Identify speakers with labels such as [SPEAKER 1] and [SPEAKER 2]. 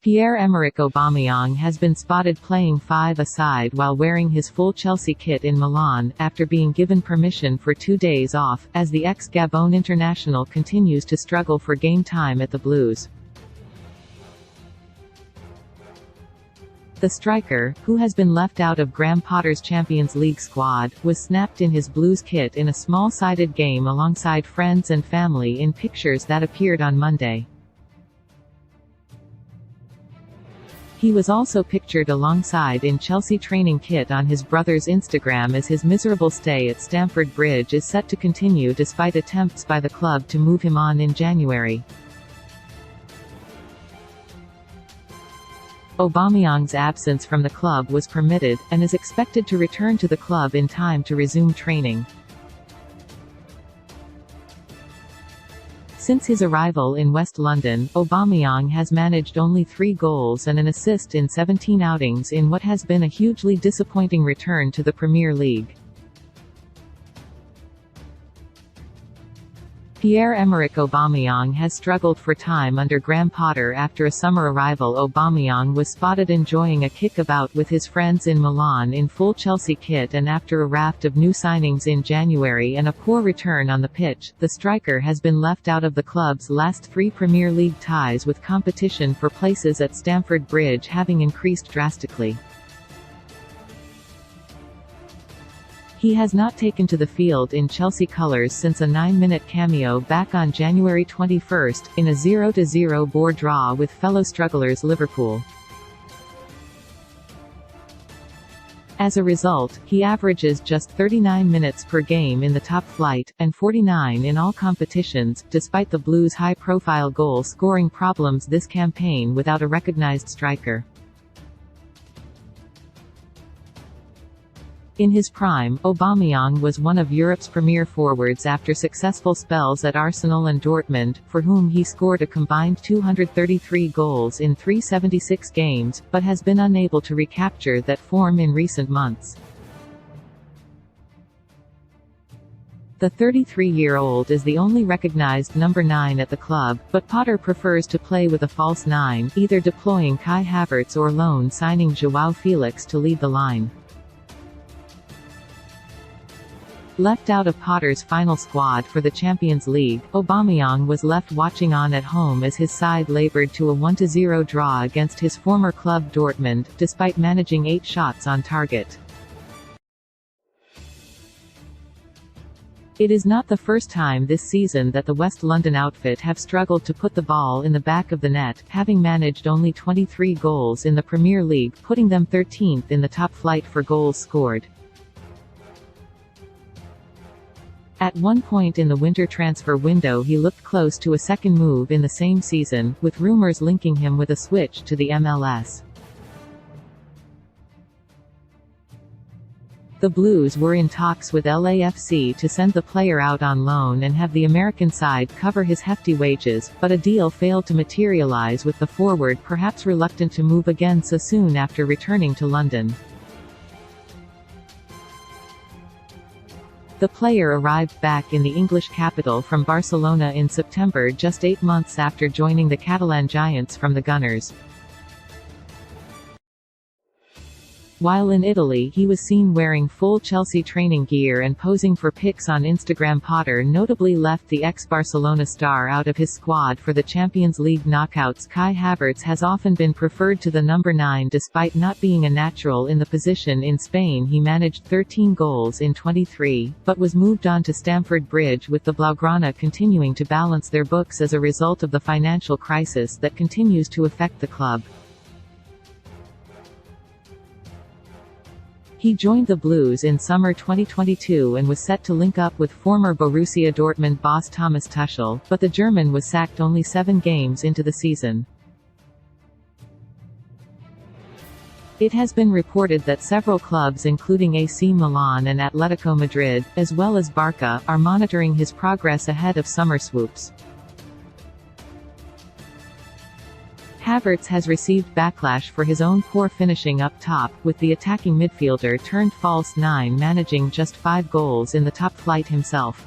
[SPEAKER 1] Pierre-Emerick Aubameyang has been spotted playing five-a-side while wearing his full Chelsea kit in Milan, after being given permission for 2 days off, as the ex-Gabon international continues to struggle for game time at the Blues. The striker, who has been left out of Graham Potter's Champions League squad, was snapped in his Blues kit in a small-sided game alongside friends and family in pictures that appeared on Monday. He was also pictured alongside in Chelsea training kit on his brother's Instagram as his miserable stay at Stamford Bridge is set to continue despite attempts by the club to move him on in January. Aubameyang's absence from the club was permitted, and is expected to return to the club in time to resume training. Since his arrival in West London, Aubameyang has managed only 3 goals and an assist in 17 outings in what has been a hugely disappointing return to the Premier League. Pierre-Emerick Aubameyang has struggled for time under Graham Potter. After a summer arrival, Aubameyang was spotted enjoying a kickabout with his friends in Milan in full Chelsea kit, and after a raft of new signings in January and a poor return on the pitch, the striker has been left out of the club's last 3 Premier League ties, with competition for places at Stamford Bridge having increased drastically. He has not taken to the field in Chelsea colours since a 9-minute cameo back on January 21, in a 0-0 bore draw with fellow strugglers Liverpool. As a result, he averages just 39 minutes per game in the top flight, and 49 in all competitions, despite the Blues' high-profile goal-scoring problems this campaign without a recognised striker. In his prime, Aubameyang was one of Europe's premier forwards after successful spells at Arsenal and Dortmund, for whom he scored a combined 233 goals in 376 games, but has been unable to recapture that form in recent months. The 33-year-old is the only recognised number 9 at the club, but Potter prefers to play with a false 9, either deploying Kai Havertz or loan signing João Felix to lead the line. Left out of Potter's final squad for the Champions League, Aubameyang was left watching on at home as his side laboured to a 1-0 draw against his former club Dortmund, despite managing 8 shots on target. It is not the first time this season that the West London outfit have struggled to put the ball in the back of the net, having managed only 23 goals in the Premier League, putting them 13th in the top flight for goals scored. At one point in the winter transfer window he looked close to a second move in the same season, with rumours linking him with a switch to the MLS. The Blues were in talks with LAFC to send the player out on loan and have the American side cover his hefty wages, but a deal failed to materialise, with the forward perhaps reluctant to move again so soon after returning to London. The player arrived back in the English capital from Barcelona in September, just 8 months after joining the Catalan Giants from the Gunners. While in Italy, he was seen wearing full Chelsea training gear and posing for pics on Instagram. Potter notably left the ex-Barcelona star out of his squad for the Champions League knockouts. Kai Havertz has often been preferred to the number 9 despite not being a natural in the position. In Spain he managed 13 goals in 23, but was moved on to Stamford Bridge, with the Blaugrana continuing to balance their books as a result of the financial crisis that continues to affect the club. He joined the Blues in summer 2022 and was set to link up with former Borussia Dortmund boss Thomas Tuchel, but the German was sacked only 7 games into the season. It has been reported that several clubs including AC Milan and Atletico Madrid, as well as Barca, are monitoring his progress ahead of summer swoops. Havertz has received backlash for his own poor finishing up top, with the attacking midfielder turned false 9 managing just 5 goals in the top flight himself.